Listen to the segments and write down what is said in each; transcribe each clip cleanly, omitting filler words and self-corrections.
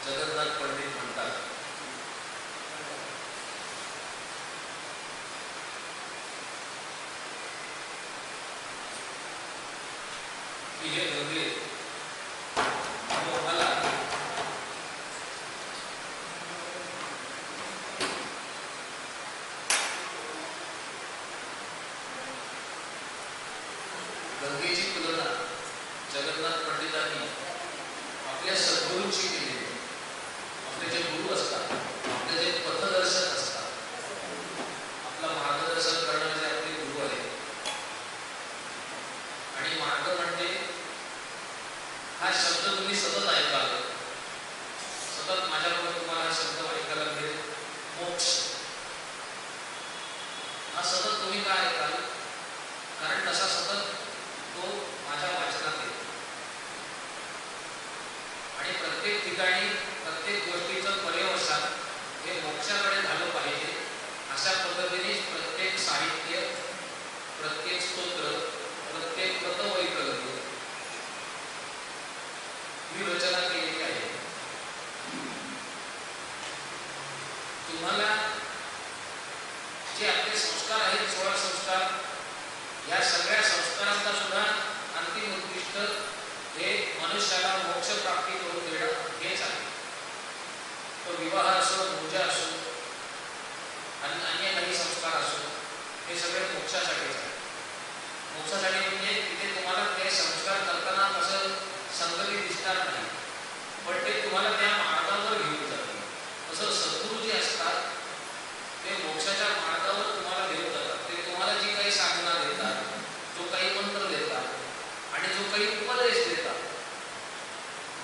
जगन्नाथ पंडित म्हणतात की हे गंगे मोहाला गंगेची तुलना जगन्नाथ पंडितांनी आपल्या सद्गुरूंची केली. आपले जे गुरु असतात, आपले जे पथदर्शक असतात, आपला मार्गदर्शन करणारे जे आपले गुरु आहेत. आणि मार्ग म्हणजे हा शब्द तुम्ही सतत ऐकाल, सतत माझ्याबरोबर तुम्हाला हा शब्द ऐकायला मिळेल, मोक्ष. हा सतत तुम्ही का ऐकाल? कारण तसा सतत तो माझ्या वाचनात येतो. आणि प्रत्येक ठिकाणी प्रत्येक गोष्टीचं पर्यवसान हे मोक्षाकडे झालं पाहिजे. अशा पद्धतीने प्रत्येक साहित्य, प्रत्येक स्तोत्र, प्रत्येक व्रतवैकल्य ही रचना केलेली आहे. तुम्हाला जे आपले संस्कार आहेत, 16 संस्कार, या सगळ्या संस्कारांचा सुद्धा अंतिम उद्दिष्ट हे मनुष्याला मोक्ष प्राप्ती करून देणं हेच आहे. तो विवाह असो, पूजा असो आणि अन्य काही संस्कार असो, हे सगळे मोक्षासाठीच आहे. मोक्षासाठी म्हणजे तिथे तुम्हाला ते संस्कार करताना कसं संगती दिसणार नाही, पण ते तुम्हाला त्या मार्गावर घेऊन जातील. तसं सद्गुरू जे असतात ते मोक्षाच्या मार्गावर तुम्हाला घेऊन जातात. ते तुम्हाला जी काही साधना देतात, जो काही मंत्र देतात आणि जो काही उपदेश देतात,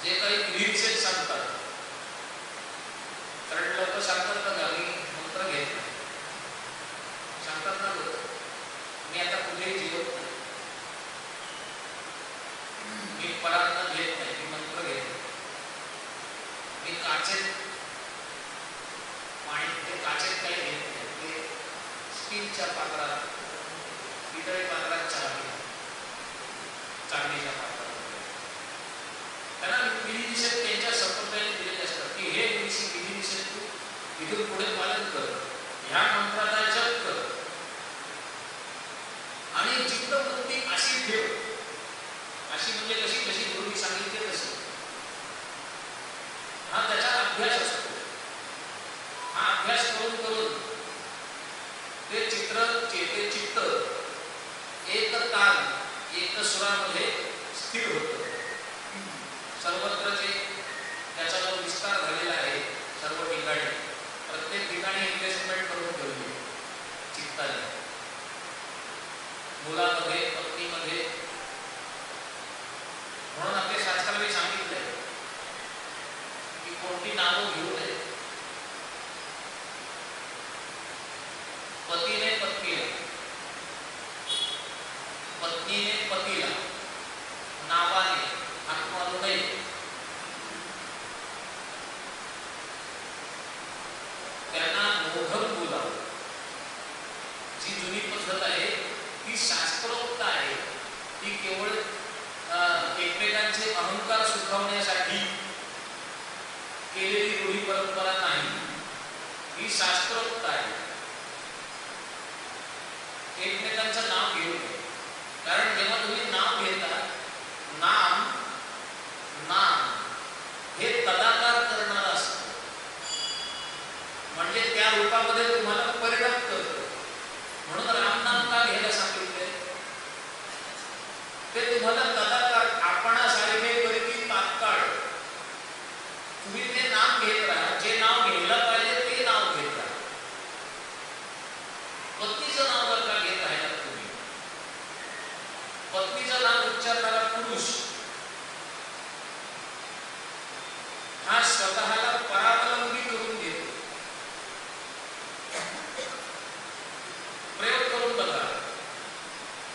जे काही निरीक्षण सांगतात. कारण लोक सांगतात ना, मी मंत्र घेत नाही, सांगतात ना लोक, मी आता कुठेही जीवत नाही, मी परात्न घेत नाही, मी मंत्र घेत नाही, मी काचेत पाणी, ते काचेत काही घेत नाही, ते स्टीलच्या पात्रात, पितळी पात्रात चहा घेत, चांदीच्या पात्रात. त्यांना विधिनिषेध त्यांच्या संप्रदायाने दिलेले असतात की हे विधिनिषेध तू इथून पुढे पालन कर, ह्या मंत्राचा जप कर आणि चित्तवृत्ती अशी ठेव. अशी म्हणजे कशी? कशी गुरुनी सांगितले तशी. हा त्याचा अभ्यास असतो. हा अभ्यास करून करून ते ते चित्त एक ताल, एक सुरामध्ये स्थिर होतं. सर्वत्र जे त्याचा जो विस्तार झालेला आहे, सर्व ठिकाणी, प्रत्येक ठिकाणी इन्व्हेस्टमेंट करून ठेवली चित्ताने. मुलामध्ये, पत्नीमध्ये. म्हणून आपल्या शास्त्राने सांगितलंय की कोणती नावं घेऊ नये. पतीने पत्नीला, पत्नीने पतीला नावाने हाक मारू नये. त्यांना मोघम बोलावं. जी जुनी पद्धत आहे ती शास्त्रोक्त आहे. ती केवळ एकमेकांचे अहंकार सुखावण्यासाठी केलेली रूढी परंपरा नाही, ही शास्त्रोक्त आहे. एकमेकांचं नाव घेऊ नये. कारण जेव्हा तुम्ही नाव घेता, नाम हे तदाकार करणारं असतं. म्हणजे त्या रूपामध्ये तुम्हाला परिणाम करतं. म्हणून रामनाम का घ्यायला सांगितले? ते तुम्हाला तदाकार, आपणासारखे परिती तात्काळ तुम्ही ते नाम घेत राहा. जे नाव घ्यायला पाहिजे ते नाव घेत राहा. पत्नीचं नाव जर का घेत आहे ना तुम्ही, पत्नीचं नाव उच्चारणारा पुरुष हा स्वतःला परावलंबी करून घेतो. प्रयोग करून बघा.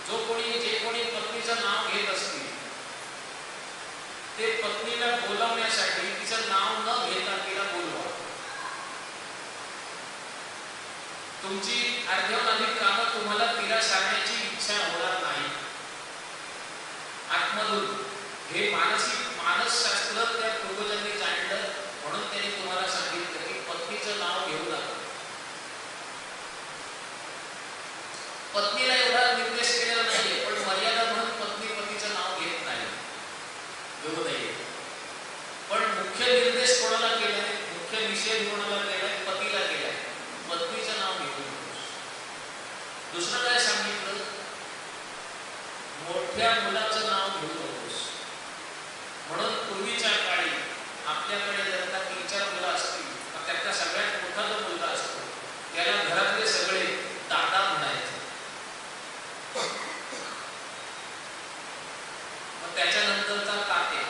जे कोणी पत्नीचं नाव घेत असतील ते पत्नीला बोलवण्यासाठी तिचं नाव न घेता तिला बोलवा. तुमची अर्ध्याहून अधिक कामं तुम्हाला तिला सांगण्याची इच्छा होणार नाही. आत्मधून हे मानसशास्त्र त्या पूर्वजांनी जाणलं, म्हणून निषेध कोणाला केलाय? पतीला केलाय. पत्नीचं नाव घेऊ नकोस. दुसरं काय सांगितलं? मोठ्या मुलाचं नाव घेऊ नकोस. म्हणून पूर्वीच्या काळी आपल्याकडे जर का 3-4 मुलं असतील तर त्यातला सगळ्यात मोठा जो मुलगा असतो त्याला घरातले सगळे दादा म्हणायचे. मग त्याच्यानंतरचा तात्या,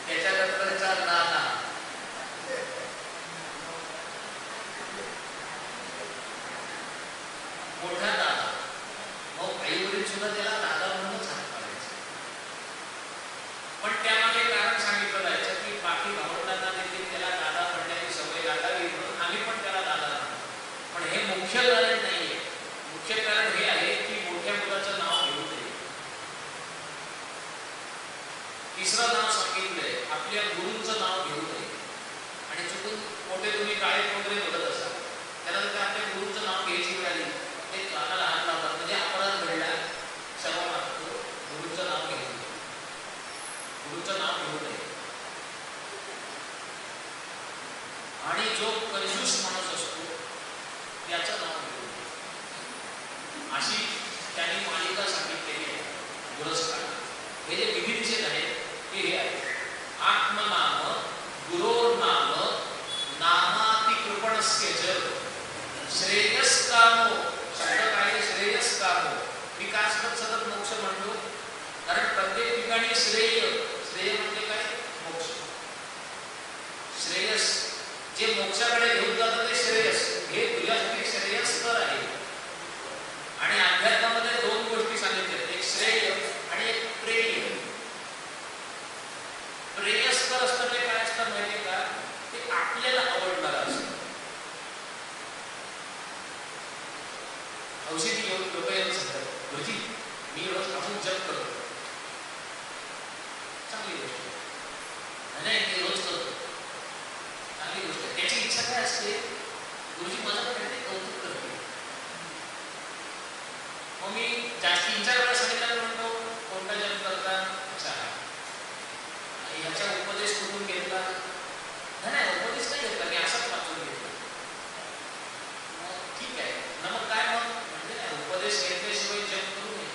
त्याच्यानंतरचा नाना, मोठा दादा. मग आई वडील सुद्धा त्याला दादा म्हणूनच हाक मारायचे. पण त्यामागे कारण सांगितलं जायचं की बाकी भावंडांना देखील त्याला दादा म्हणण्याची सवय लागावी म्हणून आम्ही पण त्याला दादा म्हणतो. पण हे मुख्य कारण नाहीये. मुख्य कारण हे आहे की मोठ्या मुलाचं नाव घेऊ नये. तिसरं नाव सांगितलंय, आपल्या गुरूंचं नाव घेऊ नये. आणि चुकून मोठे तुम्ही काळे वगैरे बघत असाल, त्यानंतर आपल्या गुरूंचं नाव घ्यायची वेळ आली ते कानाला हात लावतात, म्हणजे अपराध घडला, क्षमा मागतो. गुरूंचं नाव घेऊ नये. गुरूंचं नाव घेऊ नये. आणि जो कंजूस माणूस असतो त्याचं नाव घेऊ नये. अशी त्यांनी मालिका सांगितलेली आहे. पुरस्कार हे जे विधी निषेध आहेत ते हे आहे: आत्मनाम, गुरोर्नाम, नामातिकृपणस्य च, श्रेयस्कामो. शब्द काय? श्रेयस्कामो. मी का सतत मोक्ष म्हणतो? कारण प्रत्येक ठिकाणी श्रेय, श्रेय म्हणजे काय? मोक्ष. श्रेयस जे मोक्षाकडे घेऊन जातं ते श्रेयस. हे तुझ्यासाठी श्रेयस्कर आहे. आणि अध्यात्मामध्ये 2 गोष्टी सांगितल्या, एक श्रेय आणि एक प्रेय. प्रेयस्कर असतं ते काय असतं माहिती का? ते आपल्याला आवडणारं असतं. औषधी घेऊन लोक येऊन सांगतात, गुरुजी मी रोज आपण जप करतो. चांगली गोष्ट नाही, मी रोज करतो, चांगली गोष्ट. त्याची इच्छा काय असते? गुरुजी माझ्याकडे ते कौतुक करते. मग मी जास्त 3-4 वेळा सांगितलं म्हणतो, कोणता जप करता? अच्छा, याचा उपदेश कुठून घेतला? नाही, उपदेश नाही घेतला, मी असाच वाचून घेतला. मग ठीक आहे ना, मग काय? मग म्हणजे नाही, उपदेश घेतल्याशिवाय जप करू नये.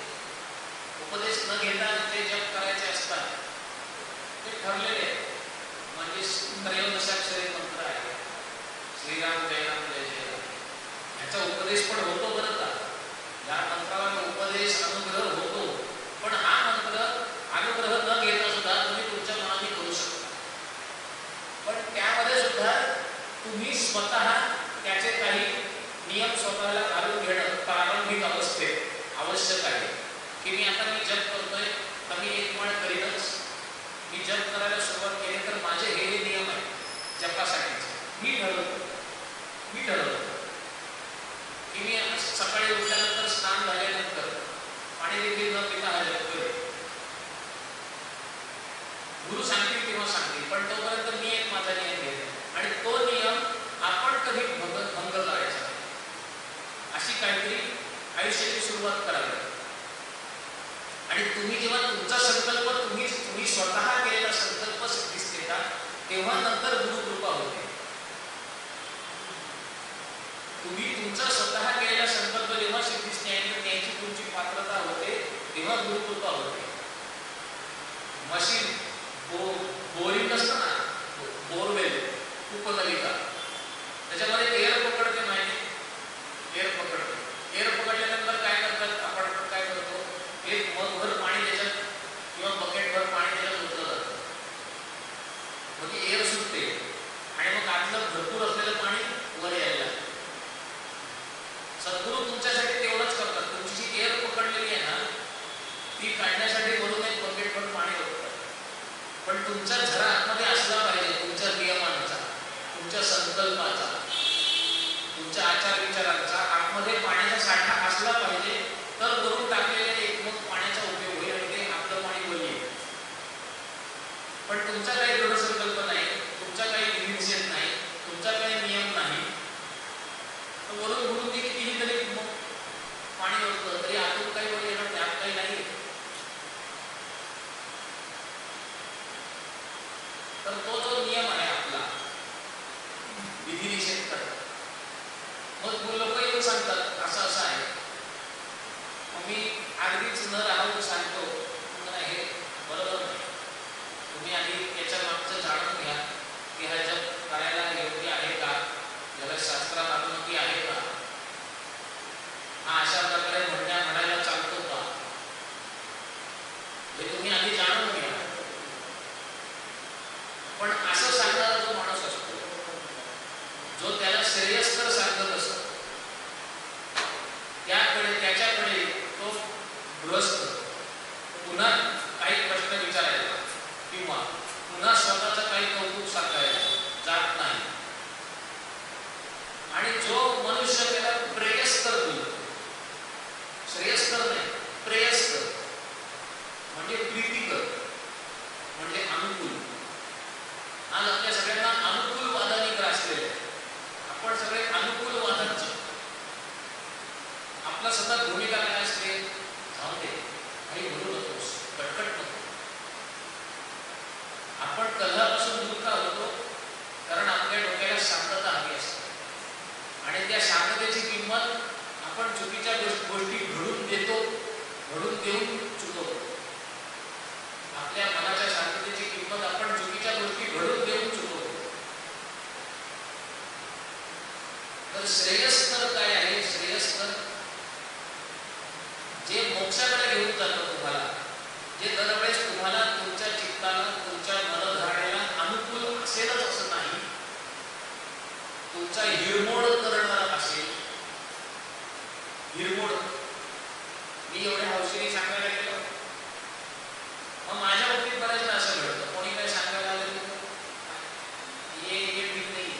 उपदेश न घेता जे जप करायचे असतात ते ठरलेले आहे. म्हणजे 13 मंत्र आहे, श्रीराम जय राम जय जय राम. ह्याचा उपदेश पण होतो बरं का. या मंत्राला उपदेश, अनुग्रह होतो. पण हा मंत्र अनुग्रह न घेता सुद्धा तुम्ही तुमच्या मनाने करू शकता. पण त्यामध्ये सुद्धा तुम्ही स्वतः त्याचे काही नियम स्वतःला घालून घेणं प्रारंभिक अवस्थेत आवश्यक आहे. की मी जप करतोय तर मी एक माळ करीनच. मी जप करायला सुरुवात केली तर माझे हे नियम आहेत जपासाठीचे. मी ठरवतो की मी सकाळी उठल्यानंतर स्नान झाल्यानंतर पाणी देखील न पिता हा जप करेल. गुरु सांगतील तेव्हा सांगतील, पण तोपर्यंत मी एक माझा नियम घेते. आणि तो नियम आपण कधी भंग करायचा नाही. अशी काहीतरी आयुष्याची सुरुवात करावी. आणि तुम्ही जेव्हा तुमचा संकल्प तुम्ही स्वतः केलेला संकल्प सिद्धीस देता तेव्हा नंतर गुरुकृपा होते. तुम्ही तुमचा स्वतः केलेला संकल्प जेव्हा सिद्धीस न्यायची तुमची पात्रता होते तेव्हा गुरुकृपा होते. मशीन बोरिंग असतं ना, बोरवेल, उपनलिका, त्याच्यामध्ये एअर पकडते माहिती, एअर पकडते. एअर पकडल्यानंतर काय करतात आपण काय करतो, एक मगभर पाणी त्याच्यात किंवा बकेटभर पाणी त्याच्यात ओतलं जातं. मग ती एअर सुटते आणि मग आतलं भरपूर असलेलं पाणी वर यायला लागतं. सद्गुरू तुमच्यासाठी तेवढंच करतात. तुमची जी एअर पकडलेली आहे ना ती काढण्यासाठी वरून एक बकेटभर पाणी ओततात. पण तुमचा झरा आतमध्ये असला पाहिजे, तुमच्या नियमांचा, तुमच्या संकल्पाचा, तुमच्या आचार विचारांचा आतमध्ये पाण्याचा साठा असला पाहिजे तर वरून टाकलेल्या एक मग पाण्याचा उपयोग होईल आणि ते आपलं पाणी वर येईल. पण तुमचा काही दृढ संकल्प नाही, तुमचा काही विनिषेध नाही, तुमचा काही नियम नाही, तर वरून वरून ते कितीही तरी मग पाणी ओतलं तरी आतून काही वर येणार, त्यात काही नाही. तर तो जो नियम लोक येऊन सांगतात असं असं आहे. मी अगदीच न राहून सांगतो हे बरोबर नाही. तुम्ही आधी याच्या मागचं जाणून घ्या की हा जप करायला योग्य आहे का, याला शास्त्रात अनुमती आहे का, हा अशा प्रकारे म्हणायला चालतो का, हे तुम्ही आधी जाणून घ्या. पण असं सांगणारा जो माणूस असतो, जो त्याला श्रेयस्कर सांगत असतो, त्याच्याकडे तो गृहस्थ पुन्हा काही प्रश्न विचारायला किंवा पुन्हा स्वतःचं काही कौतुक सांगायला जात नाही. आणि जो मनुष्य त्याला प्रेयस्कर बोलतो, श्रेयस्कर नाही, प्रेयस्कर म्हणजे प्रीतिकर, म्हणजे अनुकूल. आज आपल्या सगळ्यांना अनुकूल वादाने ग्रासलेले आहे. आपण सगळे अनुकूल वादांचे. आपला सतत भूमिका काय असते, जाऊ दे, काही बोलू नकोस, कटकट नको. आपण कल्हापासून दुःख होतो कारण आपल्या डोक्याला शांतता हवी असते. आणि त्या शांततेची किंमत आपण चुकीच्या गोष्टी घडून देतो, घडून देऊन चुकवतो. आपल्या मनाच्या शांततेची किंमत आपण चुकीच्या गोष्टी घडून देऊन चुकवतो. तर श्रेयस्कर काय आहे? श्रेयस्कर जे मोक्षाकडे घेऊन जातं तुम्हाला, जे दरवेळेस तुम्हाला तुमच्या चित्ताला, तुमच्या मनधारणेला अनुकूल असेलच असं नाही, तुमचा हिरमोड करणारा असेल. हिरमोड मी एवढ्या हौशीने सांगायला गेलो, मग माझ्या बाबतीत बऱ्याचदा असं घडतं. कोणी काय सांगायला आलं हे ठीक नाही,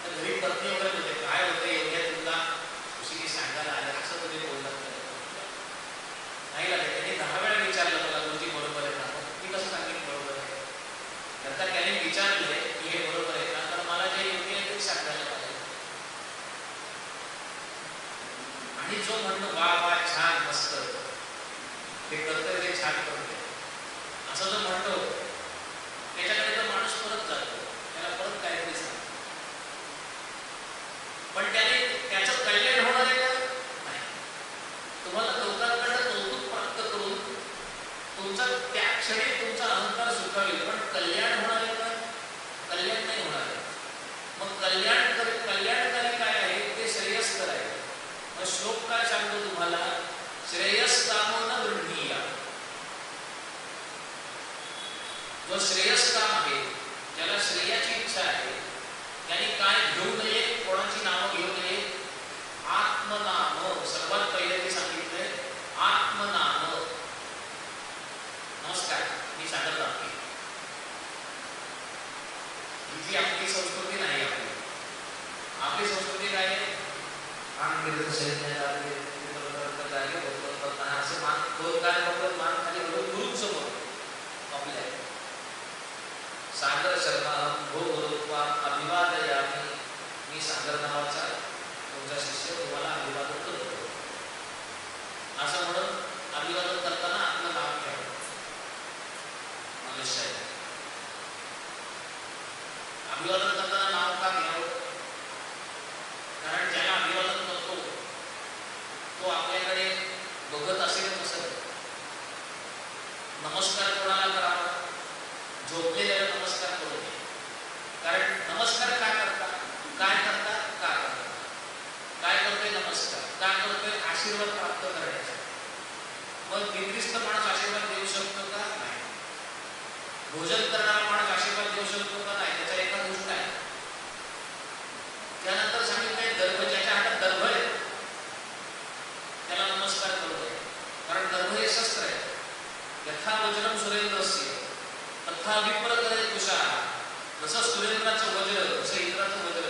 तर घरी पत्नी वगैरे होते, काय होतं एवढ्या तुला हौशीने सांगायला आलं असं तुम्ही बोललात नाही लागेल. त्यांनी 10 वेळा विचारलं मला, गुरुजी बरोबर आहे ना? मी कसं सांगेन बरोबर आहे? नंतर त्याने विचारलंय की हे बरोबर आहे का, तर मला जे योग्य आहे ते सांगायला पाहिजे. आणि जो म्हणतो वा वा छान मस्त हे करतोय, ते छान करतोय असं जो म्हणतो, त्याच्याकडे तर माणूस परत जातो, त्याला परत काहीतरी सांगतो. पण त्याने त्याचं कल्याण होणार आहे का? नाही. तुम्हाला लोकांकडे कौतुक प्राप्त करून तुमचा त्या क्षणी तुमचा अहंकार सुखावेल, पण कल्याण होणार आहे का? कल्याण नाही होणार आहे. मग कल्याणकारी काय आहे? ते श्रेयस्कर आहे. मग श्लोक काय सांगतो तुम्हाला? श्रेयस्कामो न गृह्णीय. जो श्रेयस्काम आहे, ज्याला श्रेयाची इच्छा आहे, त्याने काय घेऊ नये, कोणाची नावं घेऊ नये. आत्मनाम सर्वात पहिले ते सांगितलंय, आत्मनाम. नमस्कार, मी सागर दामके. ही आपली संस्कृती नाही. आपली संस्कृती काय आहे? असे मान दोन काय बघत मान खाली गुरुसमोर आपल्या सागर शर्मा भो गुरुत्वा अभिवादयामी. मी सागर नावाचा तुमचा शिष्य तुम्हाला अभिवादन करतो. असं म्हणून अभिवादन करताना आपलं नाव घ्यावं. मनुष्य आहे, अभिवादन करताना नाव का घ्यावं? कारण ज्याला अभिवादन करतो तो आपल्याकडे बघत असेल कसं. नमस्कार कोणाला करावा? झोपलेल्याला नमस्कार करू नये. कारण नमस्कार काय करता? काय करता? का करता? काय करतोय? नमस्कार का करतोय? आशीर्वाद प्राप्त करण्याचा. मग निकृष्ट माणूस आशीर्वाद देऊ शकतो का? नाही. भोजन करणारा माणूस आशीर्वाद देऊ शकतो का? नाही. त्याचा एका गोष्ट आहे. त्यानंतर सांगितलंय दर्भ. ज्याच्या हातात दर्भ आहे त्याला नमस्कार करतोय. कारण दर्भ हे शस्त्र आहे. यथा वज्रम सुरेंद्रस्य तथा विप्र करे तुषार. जसं सुरेंद्राचं वज्र तसं इंद्राचं वज्र.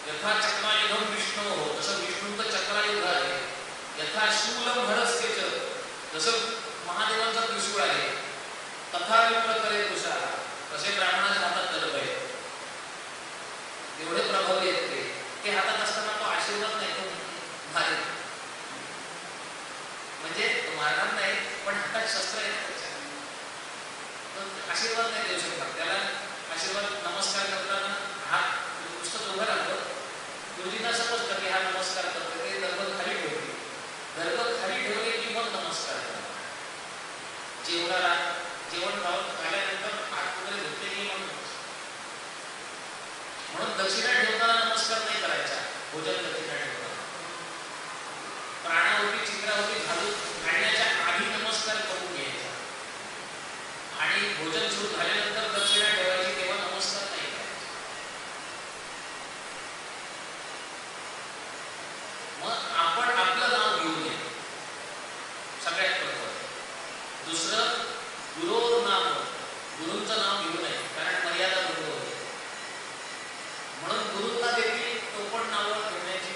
यथा चक्रायुधम विष्णू हो, तसं विष्णूंचं चक्रायुध आहे. यथा शूलम भरस्यच, जसं महादेवांचा त्रिशूळ आहे. तथा विप्र करे तुषार, तसे ब्राह्मणाच्या हातात दर्भ आहे. एवढे प्रभावी आहेत ते हातात असताना तो आशीर्वाद नाही, तो भारी म्हणजे तो मारणार नाही, पण हातात शस्त्र आहे त्याच्या, तो आशीर्वाद नाही देऊ शकतात. त्याला आशीर्वाद नमस्कार करताना हात नुसतं उभं राहतो, जेवणाला जेवण झाल्यानंतर हात वगैरे धुतले की म्हणून दक्षिणा ठेवताना नमस्कार नाही करायचा. भोजन दक्षिणा ठेवताना प्राणावती चित्रावती घालण्याच्या आधी नमस्कार करून घ्यायचा आणि भोजन सुरू झाल्यानंतर दक्षिणा ठेवायची, तेव्हा नमस्कार नाही करायचा. मग आपण आपलं नाव घेऊ नये सगळ्यात प्रथम. दुसरं, गुरोर नाम, गुरूंचं नाव घेऊ नये, कारण मर्यादा भंग होते. म्हणून गुरूंना देखील टोपण नावं ठेवण्याची,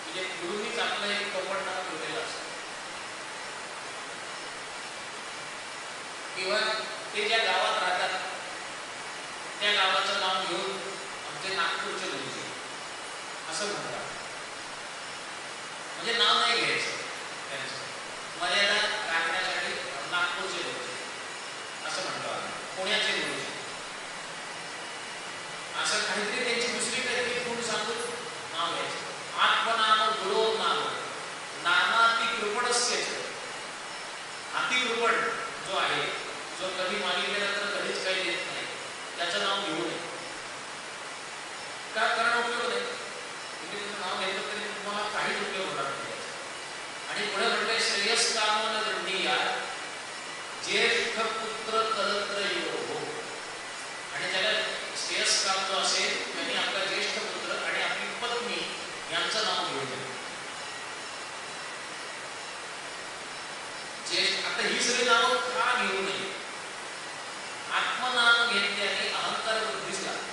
म्हणजे गुरूंनीच आपलं एक टोपण नाव ठेवलेलं असतं. किंवा ते ज्या गावात राहतात त्या गावाचं नाव घेऊन आमचे नागपूरचे गुरुजी असं म्हणतात. म्हणजे नाव नाही घ्यायचं त्यांचं, मर्यादा राखण्यासाठी नागपूरचे गुरुजी असं म्हणतो आम्ही, पुण्याचे गुरुजी असं काहीतरी त्यांची दुसरी काहीतरी खूण सांगून नाव घ्यायचं. आत्मनाम गुरो नाम नामाती कृपणस्यच, अतिकृपण जो आहे, जो कधी मागितल्यानंतर कधीच काही देत नाही, त्याचं नाव घेऊ नये. का? कारण उपयोग नाही. तुम्ही तुमचं नाव घेतलं तरी तुम्हाला काहीच उपयोग होणार नाही. आणि पुढे म्हणलंय श्रेयस्कामन दंडिया ज्येष्ठ पुत्र कलत्र यो, आणि ज्याला श्रेयस्काम जो असेल त्यांनी आपला ज्येष्ठ पुत्र आणि आपली पत्नी यांचं नाव घेऊ नये. आता ही सगळी नावं का घेऊ नये? आत्मनाम घेतल्याने अहंकार वृद्धीस लागते.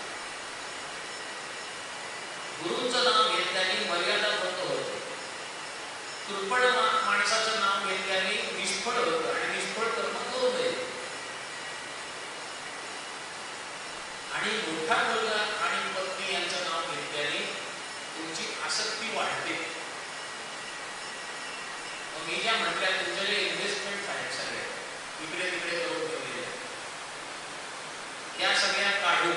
गुरूंचं नाव घेतल्याने मर्यादा भंग होते. कृपण माणसाचं नाव घेतल्याने निष्फळ होतं आणि निष्फळ कर्म करू नये. आणि मोठा मुलगा आणि पत्नी यांचं नाव घेतल्याने तुमची आसक्ती वाढते. मी ज्या म्हटल्या तुमच्या जे इन्व्हेस्टमेंट आहेत सगळे इकडे तिकडे करून ठेवलेले, त्या सगळ्या काढून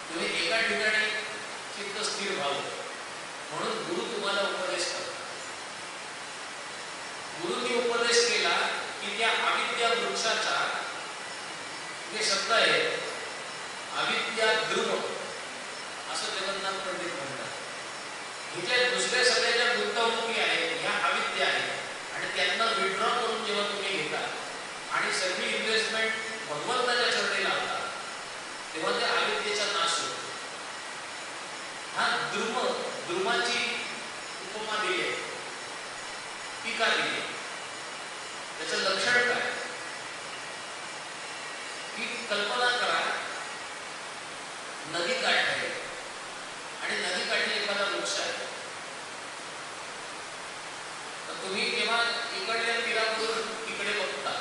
तुम्ही एका ठिकाणी चित्त स्थिर व्हावं म्हणून गुरु तुम्हाला उपदेश करतात. गुरुनी उपदेश केला की त्या अविद्या वृक्षाचा जे शब्द आहे अविद्या द्रुम असं जगन्नाथ पंडित म्हणतात. ही ज्या दुसऱ्या सगळ्या ज्या गुंतवणुकी आहेत ह्या अविद्या आहेत आणि त्यांना विड्रॉ करून जेव्हा तुम्ही घेता आणि सगळी इन्व्हेस्टमेंट भगवंताच्या चरणी लावता तेव्हा त्या अविद्येचा नाश होतो. हा द्रुमाची उपमा दिली आहे, ती का दिली? त्याचं लक्षण काय? की कल्पना करा नदी काठ आहे आणि नदी काठी एखादा वृक्ष आहे. तर तुम्ही जेव्हा इकडल्या तीरावरून तिकडे बघता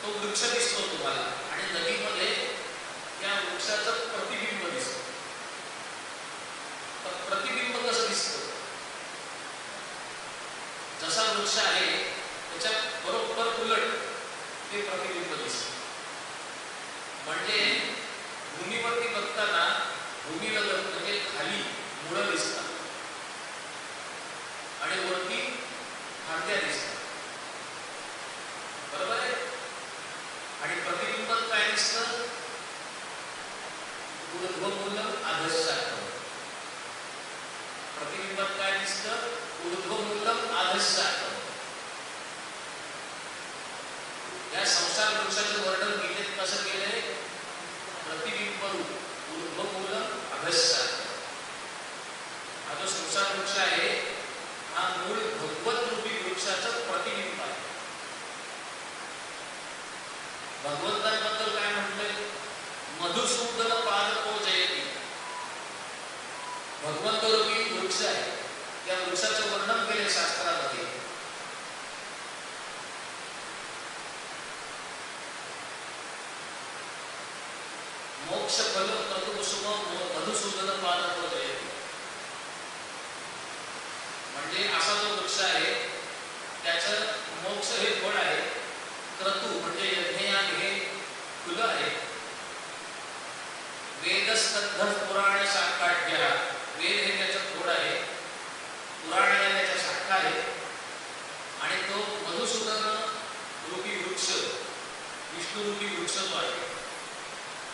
तो वृक्ष दिसतो तुम्हाला आणि नदीमध्ये त्या वृक्षाचं प्रतिबिंब दिसतं. तर प्रतिबिंब कसं दिसतं? जसा वृक्ष आहे त्याच्या बरोबर उलट ते प्रतिबिंब दिसतं. म्हणजे भूमीवरती बघताना भूमीलगत म्हणजे खाली मुळं दिसतात आणि वरती फांद्या दिसतात, बरोबर आहे? आणि प्रतिबिंबात काय दिसतं? ऊर्ध्वमूलम अधःशाखम. प्रतिबिंबात काय दिसतं? ऊर्ध्वमूलम अधःशाखम. या संसार वृक्षाचं वर्णन गीतेत कसं केलंय? प्रतिबिंब ऊर्ध्वमूलम अधःशाखम. हा जो संसार वृक्ष आहे हा मूळ भगवत रूपी वृक्षाचं प्रतिबिंब आहे. भगवंतांबद्दल काय म्हटलंय? मधुसूदन पादको जयती. भगवंत रूपी वृक्ष आहे, त्या वृक्षाचं वर्णन केले शास्त्रामध्ये. मोक्ष फल क्रतुकुसुम मधुसूदन पादको जयती. म्हणजे असा जो वृक्ष आहे त्याचं मोक्ष हे फळ आहे, क्रतु म्हणजे यज्ञयाग हे फुलं आहे, वेदस्तद्ध पुराण शाखाढ्य. वेद हे त्याचं खोड आहे, पुराण हे त्याच्या शाखा आहे आणि तो वृक्ष, विष्णुरूपी वृक्ष जो आहे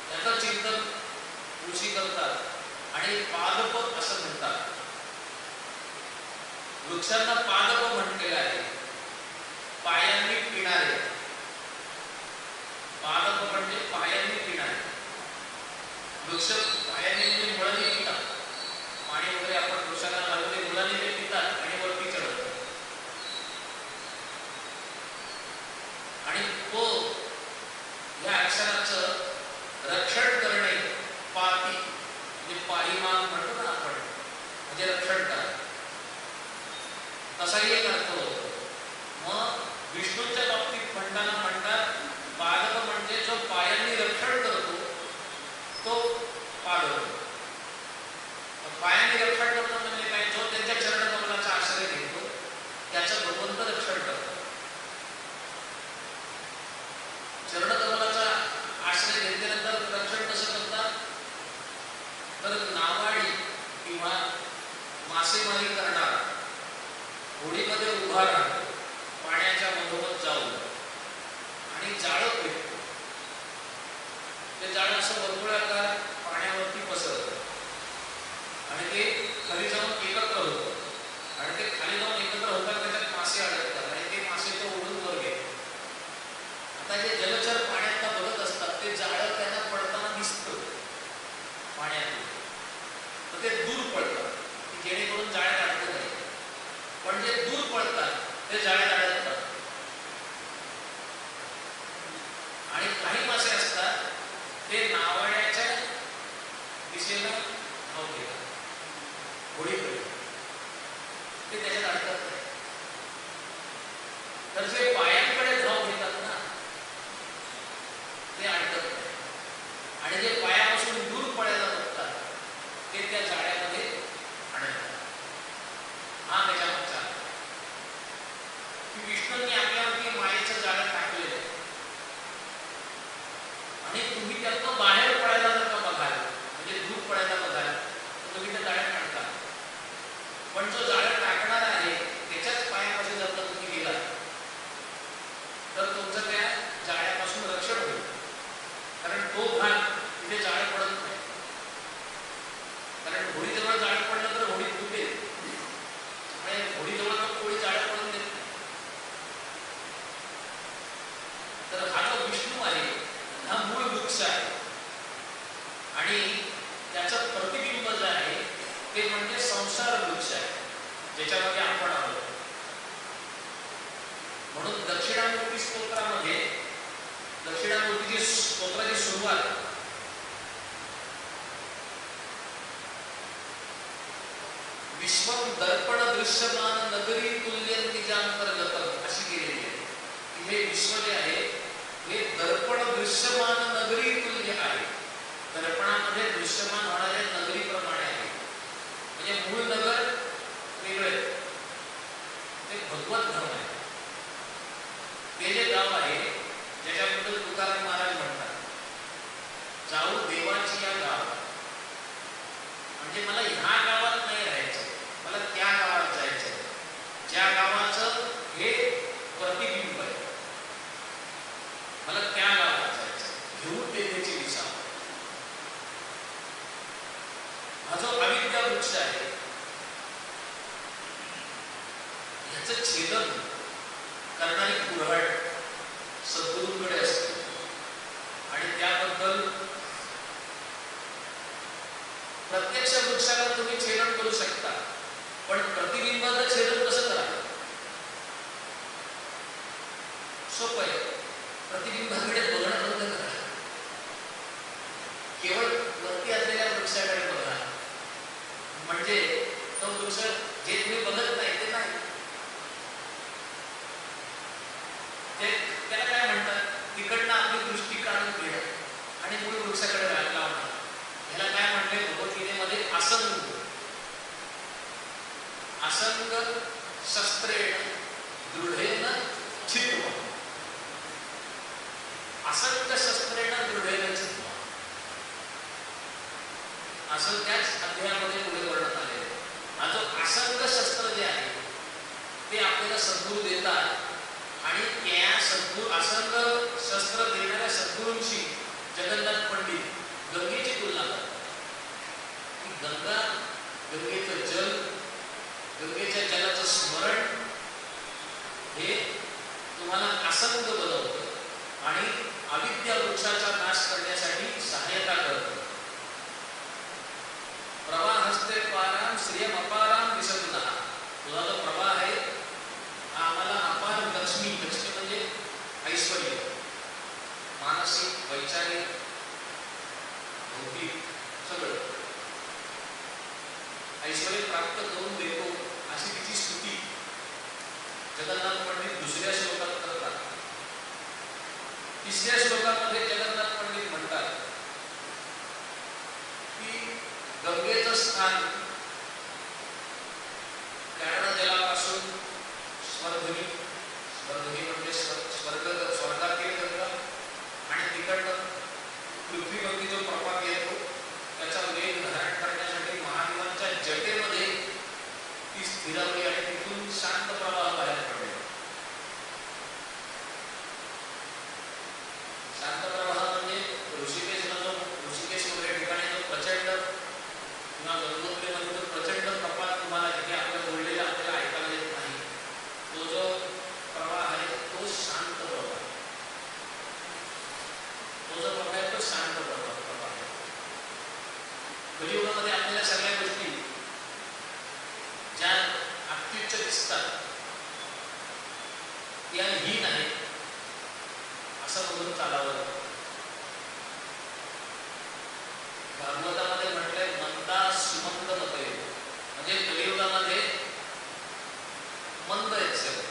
त्याचं चिंतन ऋषी करतात आणि पादप असं म्हणतात. वृक्षांना पादप म्हटलेलं आहे, पायांनी पिणारे. पादप म्हणजे पायांनी पिणारे. वृक्ष पायांनी म्हणजे मुळांनी पितात. पाणी वगैरे आपण वृक्षांना घालतो ते मुळांनी ते पितात आणि वरती चढतात. आणि तो या अक्षराचं रक्षण करणे, पाती म्हणजे पाहिमान म्हणतो ना आपण, म्हणजे रक्षण करा, तसाही एक अर्थ होतो. मग विष्णूच्या बाबतीत म्हणताना म्हणतात पादप म्हणजे जो पायांनी रक्षण करतो तो पादप. पायांनी रक्षण करतो म्हणजे काय, जो त्यांच्या चरणकमलाचा आश्रय घेतो त्याचं भगवंत रक्षण करतो. चरणकमलाचा आश्रय घेतल्यानंतर रक्षण कसं करतात, तर नावाडी किंवा मासेमारी करणार होडीमध्ये उभा राहतो, पाण्याच्या मधोमध जाऊन आणि जाळं पेटतो. ते जाळं असं वर्तुळाकार पाण्यावरती पसरतं आणि ते खाली जाऊन एकत्र होतं आणि ते खाली जाऊन एकत्र होतात, त्याच्यात मासे अडकतात आणि ते मासे तो ओढून वर घेतात. आता जे जलचर पाण्यात बघत असतात ते जाळं त्यांना पडताना दिसतं पाण्यातून, तर ते दूर पडतात की जेणेकरून जाळ्यात अडकू नये. पण जे दूर पडतात ते जाळ्यात अडकतात. आणि काही मासे असतात ते नावाड्याच्या दिशेला धाव घेतात होडीकडे, ते त्याच्यात अडकत नाही. तर जे पायांकडे धाव घेतात ना ते अडकत नाही आणि जे पायापासून दूर पडायला बघतात ते त्या जाळ्यामध्ये अडकतात. हा त्याच्या मागचा की विष्णूंनी आपल्यावरती मायेचं जाळं टाकलेलं आहे आणि तुम्ही त्यातनं बाहेर पडायला जर का बघाल, म्हणजे दूर पडायला बघाल, तर तुम्ही त्या जाळ्यात अडका. पण जो जाळं टाकणार आहे त्याच्याच पायापासून जर का तुम्ही गेला तर तुमचं त्या जाळ्यापासून रक्षण होईल, कारण तो भाग तिथे जाळं पडत नाही. कारण होडीजवळ जाळं पडलं तर होडी तुटेल आणि होडीजवळ तर कोळी जाळं पडून देत नाही. तर हा जो विष्णू आहे हा मूळ वृक्ष आहे आणि त्याचं प्रतिबिंब जे आहे ते म्हणजे संसार वृक्ष आहे, ज्याच्यामध्ये आपण आलो. म्हणून दक्षिणामूर्ती स्तोत्रामध्ये, दक्षिणामूर्तीची स्तोत्राची सुरुवात विश्वम दर्पण दृश्यमान नगरी तुल्य निजांतर्गत अशी केलेली आहे. हे विश्व जे आहे हे दर्पण दृश्यमान नगरी तुल्य आहे. दर्पणामध्ये दृश्यमान होणाऱ्या नगरीप्रमाणे आहे. म्हणजे मूळ नगर वेगळे, ते भगवत धाम आहे. ते जे गाव आहे ज्याच्याबद्दल तुकाराम महाराज म्हणतात, जाऊ देवाची या गाव, म्हणजे मला ह्या गावात नाही राहायचं, मला त्या गावात जायचं, ज्या गावाचं हे प्रतिबिंब आहे, मला त्या गावात जायचं, घेऊन तेथेची दिशा. हा जो अविद्या वृक्ष आहे ह्याचं छेदन करणारी कुऱ्हाड सद्गुरूंकडे असते आणि त्याबद्दल प्रत्यक्ष वृक्षाला तुम्ही छेदन करू शकता, पण प्रतिबिंबाचं छेदन कसं करा? सोपं आहे. प्रतिबिंबाकडे बघणं बंद करा, केवळ वरती असलेल्या वृक्षाकडे बघा, म्हणजे तो वृक्ष जे तुम्ही बघत नाही ते नाही. त्याला काय म्हणतात, तिकडनं आपली दृष्टी काढून घेणं आणि मूळ वृक्षाकडे लावणं. ह्याला काय म्हटलंय भगवद्गीतेमध्ये, असंग. असंग शस्त्रेण दृढेन छित्त्वा. असंग शस्त्रेण दृढेन छित्त्वा असं त्याच अध्यायामध्ये पुढे वर्णन आलेलं आहे. हा जो असंग शस्त्र जे आहे ते आपल्याला सद्गुरू देतात आणि त्या सद्गुरू असंग हे तुम्हाला आसंग बनवतं आणि अविद्या वृक्षाचा नाश करण्यासाठी सहायता करतं. प्रवाहस्ते पाराम श्रियम अपाराम विसर्जनः. तुझा जो प्रवाह आहे हा आम्हाला अपार लक्ष्मी, लक्ष्मी म्हणजे ऐश्वर्य, मानसिक, वैचारिक, भौतिक सगळं ऐश्वर्य प्राप्त करून देतो अशी तिची स्तुती जगन्नाथ पंडित दुसऱ्या श्लोकात करतात. तिसऱ्या श्लोकामध्ये जगन्नाथ पंडित म्हणतात की गंगेचं स्थान कारण जलापासून स्वर्धनी, स्वर्धनी म्हणजे स्वर्गातील गंगा आणि तिकडनं पृथ्वीवरती जो प्रभाव येतो त्याचा वेग धारण करण्यासाठी महादेवांच्या जटेमध्ये ती स्थिरावली आणि तिथून शांत प्रवाह बाहेर पडले. शांत प्रवाह म्हणजे ऋषिकेश वगैरे ठिकाणी जो प्रचंड किंवा गंगोत्रीमध्ये जो प्रचंड कपात तुम्हाला जिथे आपल्या बोललेला आपल्याला ऐकायला येत नाही, तो जो प्रवाह आहे तो शांत प्रवाह, तो जो प्रवाह आहे तो शांत प्रवाह आहे. कलियुगामध्ये आपल्याला सगळ्या गोष्टी ज्या अत्युच्च दिसतात त्या ही नाही असं म्हणून चालावं. भागवतामध्ये म्हटलंय मंदा सुमंद मते, म्हणजे कलियुगामध्ये मंद आहेत सगळे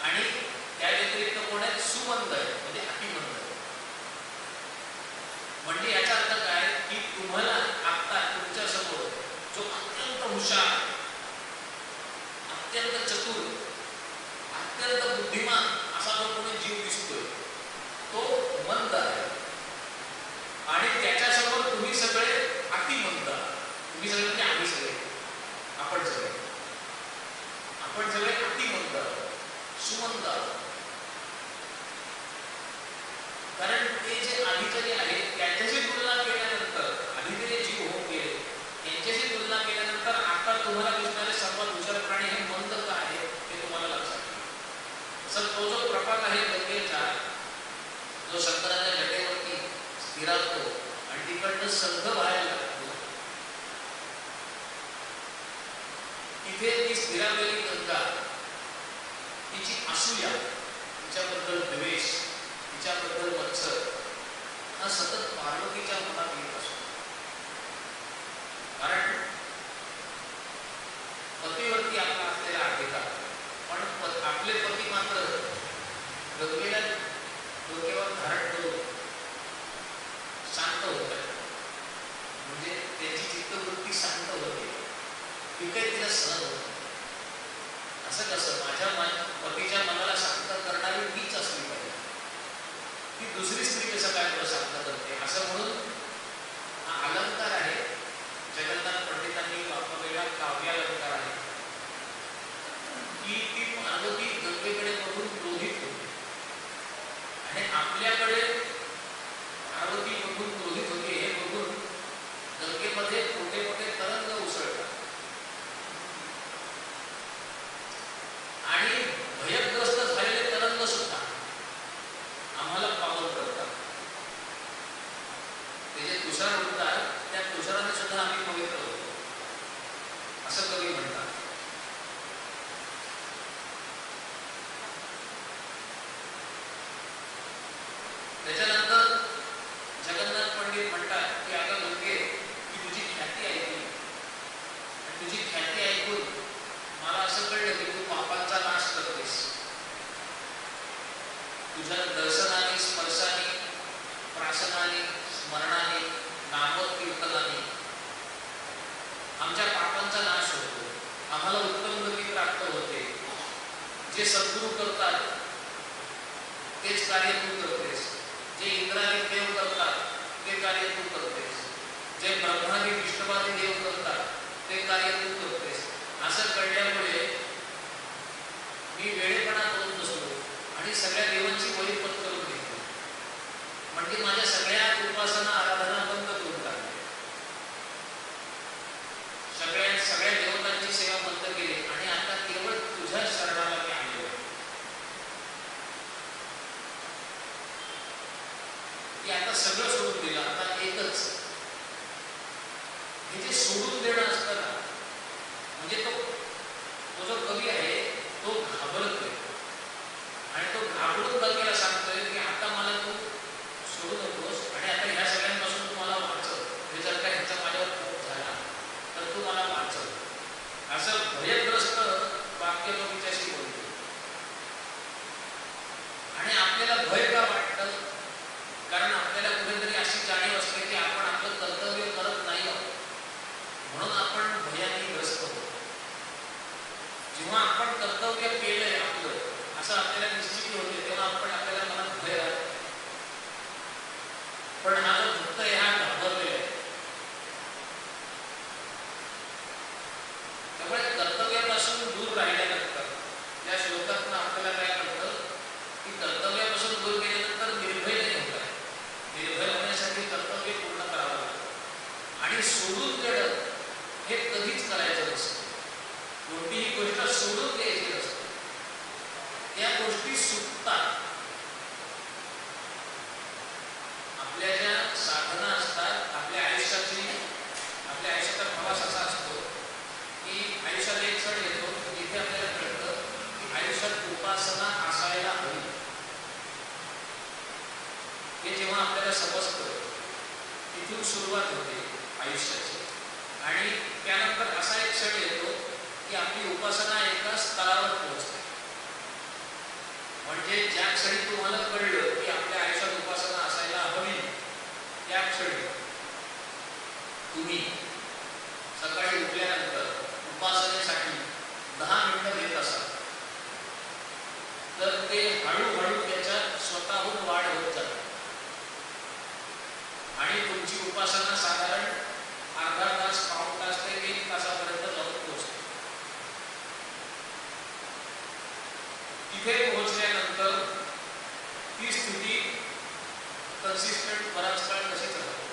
आणि त्या व्यतिरिक्त कोण आहेत सुमंद आहे म्हणजे अतिमंद. म्हणजे याचा अर्थ काय की तुम्हाला आता तुमच्या समोर जो अत्यंत हुशार, अत्यंत चतुर, अत्यंत बुद्धिमान असा जो कोणी जीव दिसतोय तो मंद आहे आणि त्याच्यासमोर तुम्ही सगळे अतिमंद. तुम्ही सगळे म्हणजे आम्ही सगळे, आपण सगळे अतिमंद, सुमंद. कारण ते जे आधीचे जे आहे त्यांच्याशी तुलना केल्यानंतर, आधीचे जे जीव होऊन गेले त्यांच्याशी तुलना केल्यानंतर आता तुम्हाला दिसणारे सर्वात हुशार प्राणी हे मंद का आहे हे तुम्हाला लक्षात येईल. सर तो जो प्रपात आहे गंगेचा, जो शंकराच्या जटेवरती स्थिरावतो आणि तिकडनं संघ बाहेर लागतो, तिथे ती स्थिरावलेली गंगा, तिची असूया, तिच्याबद्दल द्वेष, तिच्याबद्दल मत्सर हा सतत पार्वतीच्या मनात येत असतो. कारण पतीवरती आपला असलेला अधिकार, पण आपले पती मात्र गंगेला डोक्यावर धारण करून शांत होत आहे. म्हणजे त्याची चित्तवृत्ती शांत होते, ती काही तिला सहन होत. असं कसं? माझ्या पतीच्या मनाला शांत करणारी मीच असली पाहिजे, ती दुसरी स्त्री कसं काय मला शांत करते? असं म्हणून हा अलंकार आहे, जगन्नाथ पंडितांनी वापरलेला काव्यालंकार आहे की ती पार्वती गंगेकडे बघून क्रोधित होती आणि आपल्याकडे पार्वती बघून क्रोधित होती हे बघून गंगेमध्ये मोठे मोठे तरंग उसळतात आणि भयग्रस्त झालेले तरंग सुद्धा आम्हाला पावन करतात. ते जे तुषार उडतात त्या तुषाराने सुद्धा आम्ही पवित्र होतो असं कवी म्हणतात. त्याच्यानंतर जगन्नाथ पंडित म्हणतात की आता गंगे की तुझी ख्याती ऐकली आणि तुझी ख्याती ऐकून मला असं कळलं की तू पापांचा नाश करतेस. तुझ्या दर्शनाने, स्पर्शाने, प्राशनाने, स्मरणाने, नामकीर्तनाने आमच्या पापांचा नाश होतो, आम्हाला उत्तम गती प्राप्त होते. जे सद्गुरू करतात तेच कार्य तू करतेस, जे इंद्रादी देव करतात ते कार्य तू करतेस, जे ब्रह्मादी विष्णुवादी देव करतात ते कार्य तू करतेस. असं कळल्यामुळे मी वेळेपणा करून बसलो आणि सगळ्या देवांची बळीपत करून घेतली. म्हणजे माझ्या सगळ्या उपासना आराधना बंद करून टाकली, सगळ्या देवतांची सेवा बंद केली आणि आता केवळ तुझ्या शरणाला की आता सगळं सोडून दिलं, आता एकच. हे जे सोडून देणं असतं ना, म्हणजे तो जो कवी आहे तो घाबरतोय आणि तो घाबरून कवीला सांगतोय की आता मला तू सोडू नकोस आणि आता ह्या सगळ्यांपासून तू मला वाचव. म्हणजे जर का ह्याचा माझ्यावर खूप झाला तर तू मला वाचव. असं भयग्रस्त वाक्य तो तिच्याशी बोलतो. आणि आपल्याला भय का वाटतं? कारण आपल्याला कुठेतरी अशी जाणीव असते की आपण आपलं कर्तव्य करत नाही आहोत, म्हणून आपण भयाने ग्रस्त होतो. जेव्हा आपण कर्तव्य केलंय आपलं असं आपल्याला निश्चित होते, तेव्हा आपल्याला मनात भय राहतो. पण हा जो भक्त आहे हा घाबरलेला आहे. त्यामुळे कर्तव्यापासून दूर राहिल्यानंतर या श्लोकातून आपल्याला काय कळतं की कर्तव्यापासून दूर गेल्यानंतर निर्भय नाही होत आहे. निर्भय होण्यासाठी कर्तव्य पूर्ण करावं लागतं आणि सोडून देणं हे कधीच करायचं नसतं. कोणतीही गोष्ट सोडून द्यायची नसते. त्या गोष्टी सुटतात. आपल्या ज्या साधना असतात, आपल्या आयुष्याचा प्रवास असा असतो की आयुष्यात एक क्षण येतो जिथे आपल्याला कळतं की आयुष्यात उपासना असायला हवी. हे जेव्हा आपल्याला समजतं तिथून सुरुवात होते आयुष्याची. आणि त्यानंतर असा एक क्षण येतो की आपली उपासना एका स्तरावर पोहोचते. म्हणजे ज्या क्षणी तुम्हाला कळलं की आपल्या आयुष्यात उपासना असायला हवी, त्या क्षणी तुम्ही सकाळी उठल्यानंतर उपासनेसाठी 10 मिनिटं देत असाल तर ते हळूहळू त्याच्यात स्वतःहून वाढ होत जाते आणि तुमची उपासना साधारण अर्धा तास, पाऊण तास ते 1 तासापर्यंत जाऊन पोहोचते. तिथे पोहोचल्यानंतर ती स्थिती कन्सिस्टंट बराच काळ तशीच राहते.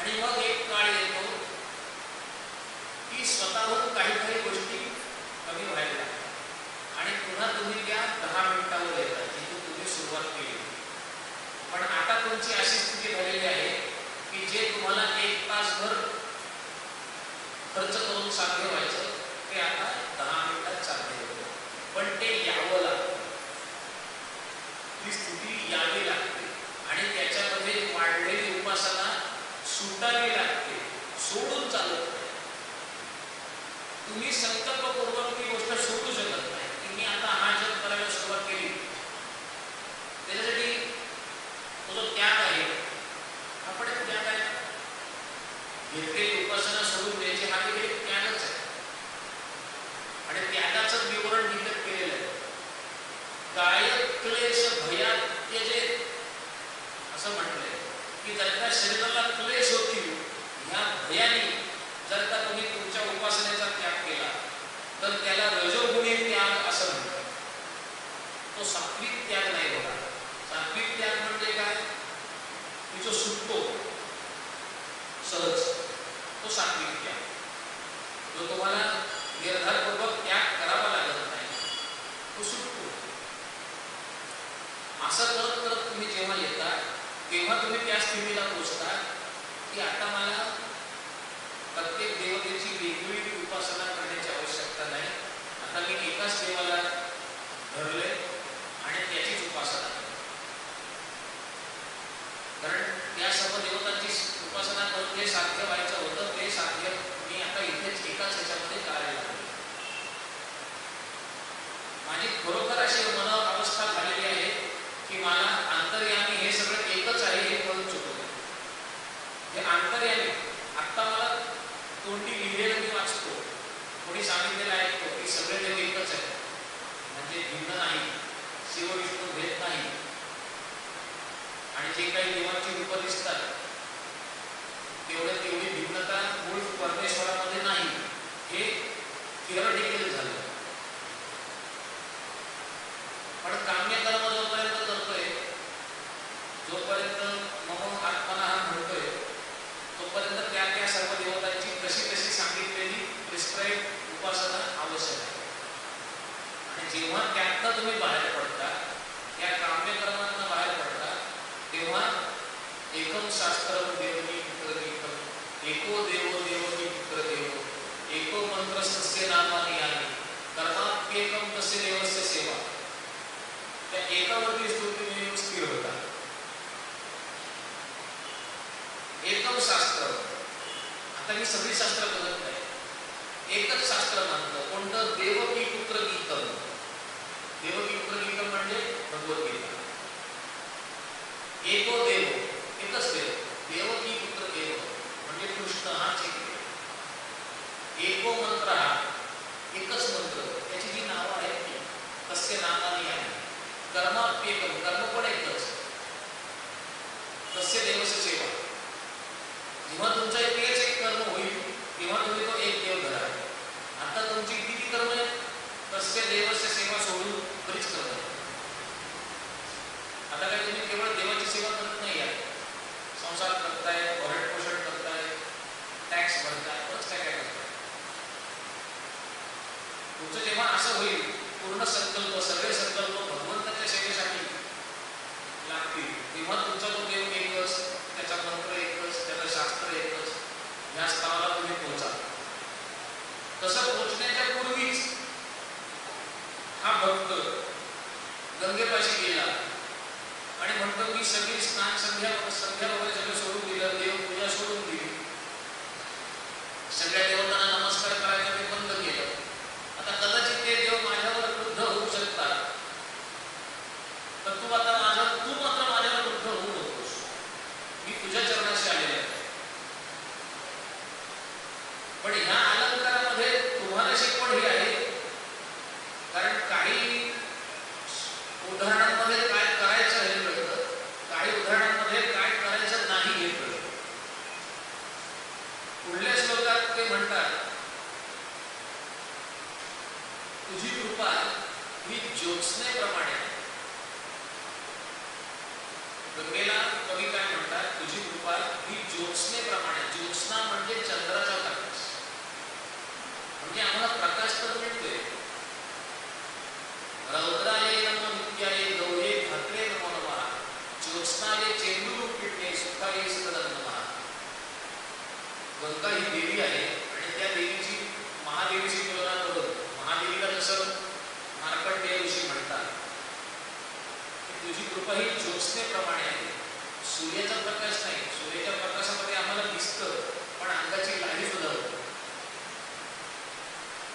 आणि मग एक काळ येतो की स्वतःहून काही गोष्टी कमी व्हायला लागतात आणि पुन्हा तुम्ही त्या 10 मिनिटावर येतात जिथून तुम्ही सुरुवात केली. पण आता तुमची अशी स्थिती झालेली आहे की जे तुम्हाला 1 तासभर खर्च करून साध्य व्हायचं ते आता 10 मिनिटात साध्य होतं. पण ते यावं लागतं. ती स्थिती यावी लागते आणि त्याच्यामध्ये वाढलेली उपासना सुटावी लागते. सोडून चालत नाही. तुम्ही संकल्पपूर्वक ती गोष्ट सोडू शकत नाही की मी आता हा जप करायला सुरुवात केली. त्याच्यासाठी तो जो त्याग आहे हा पण एक त्याग आहे. घेतलेली उपासना सोडून द्यायची हा देखील एक त्यागच आहे. आणि त्यागाचं विवरण निकट केलेलं आहे. काय क्लेश भयात त्यजेत असं म्हटलंय की जर का शरीराला क्लेश होतील ह्या भयाने जर का तुम्ही तुमच्या उपासनेचा त्याग केला तर त्याला रजोगुणी त्याग असं म्हणतात. तो सात्विक त्याग नाही होणार. सात्विक त्याग म्हणजे काय? की जो सुटतो सहज, तो सात्विक त्याग. जो तुम्हाला निर्धारपूर्वक त्याग करावा लागत नाही, तो सुटतो. असं करत करत तुम्ही जेव्हा येता तेव्हा तुम्ही त्या स्थितीला पोहोचता की आता मला प्रत्येक देवतेची वेगवेगळी उपासना करण्याची आवश्यकता नाही. आता मी एकाच देवाला धरले आणि त्याचीच उपासना करतो. कारण त्या सर्व देवतांची उपासना करून जे साध्य व्हायचं होतं ते साध्य मी आता इथेच एकाच ह्याच्यामध्ये करायला लागलो. माझी खरोखर अशी मनावर अवस्था झालेली आहे की मला अंतर्यामी हे सगळं एकच आहे हे कळून चुकलं. हे अंतर्यामी आत्ता मला तोंडी लिहिलेलं मी वाचतो, कोणी सांगितलेलं ऐकतो की सगळे देव एकच आहे, म्हणजे भिन्न नाही, शिव विष्णू भेद नाही. आणि जे काही देवांची रूपं दिसतात तेवढी भिन्नता मूळ परमेश्वरामध्ये नाही. हे थिअरटिकल झालं. पण काम्य कर्म जोपर्यंत करतोय, जोपर्यंत मम आत्मना हा म्हणतोय, तोपर्यंत त्या सर्व देवतांची कशी सांगितलेली प्रिस्क्राईब उपासना आवश्यक आहे. आणि जेव्हा त्यातनं तुम्ही बाहेर पडता, त्या काम्य कर्मांना बाहेर पडता, शास्त्रम देवनी पुत्रगीतम एको देवो देवनी पुत्रदेव एको मंत्रस्तस्य नामानि यानि कर्माप्येकम तस्य देवस्य सेवा. त्या एकावरती स्तुती स्थिर होता. एकम शास्त्र. आता मी सगळी शास्त्र बघत नाही, एकच शास्त्र मानतं. कोणतं? देवकी पुत्र गीतम. देवकी पुत्र गीतम म्हणजे भगवद्गीता. एको देव, एकच देव. देवकी पुत्र देव म्हणजे कृष्ण, हाच एक देव. एको मंत्र, हा एकच मंत्र. त्याची जी नावं आहेत ती तस्य नामानि यानि कर्माप्येकम. कर्म पण एकच. तस्य देवस्य सेवा. जेव्हा तुमचा तेच एक कर्म होईल तेव्हा तुम्ही तो एक देव धरा. आता तुमची किती कर्म आहेत? तस्य देवस्य सेवा सोडून बरीच कर्म आहेत. आता काय तुम्ही केवळ देवाची सेवा करत नाही आहे, संसार करताय, भरण पोषण करताय, टॅक्स भरताय, बरंच काय काय करताय. तुमचं जेव्हा असं होईल, पूर्ण संकल्प, सगळे संकल्प भगवंताच्या सेवेसाठी लागतील, तेव्हा तुमचा तो देव एकच, त्याचा मंत्र एकच, त्याचं शास्त्र एकच, या स्थानाला तुम्ही पोहोचा. तसं पोहोचण्याच्या पूर्वीच हा भक्त गंगेपाशी गेला आणि म्हणतो मी सगळी स्नान संध्या वगैरे सगळं सोडून दिलं, देव पूजा सोडून दिली, सगळ्या देवतांना नमस्कार करायचं मी बंद केलं. आता कदाचित ते देव माझ्यावर क्रुद्ध होऊ शकतात, तर तू मात्र माझ्यावर क्रुद्ध होऊ नकोस. मी तुझ्या चरणाशी आलेला आहे. पण ह्या अलंकारामध्ये तुम्हाला शिकवण ही आहे, कारण काही उदाहरणांमध्ये काय करायचं हे कळतं, काही उदाहरणांमध्ये काय करायचं नाही हे कळतं. पुढल्या श्लोकात ते म्हणतात, तुझी कृपा ही ज्योत्स्नेप्रमाणे. गंगेला कवी काय म्हणतात? तुझी कृपा ही ज्योत्स्नेप्रमाणे. ज्योत्स्ना म्हणजे चंद्राचा प्रकाश. म्हणजे आम्हाला प्रकाश तर मिळतोय. रौद्राये नमो नित्याये गौरे भात्रे नमो नमः ज्योत्स्नाये चेंदूरूपिणे सुखाये सदनं नमः. गंगा ही देवी आहे आणि त्या देवीची महादेवीची तुलना करून महादेवीला जसं मार्कंडेय ऋषी म्हणतात, तुझी कृपा ही ज्योत्स्नेप्रमाणे आहे. सूर्याचा प्रकाश नाही, सूर्याच्या प्रकाशामध्ये आम्हाला दिसतं पण अंगाची लाही सुद्धा होते.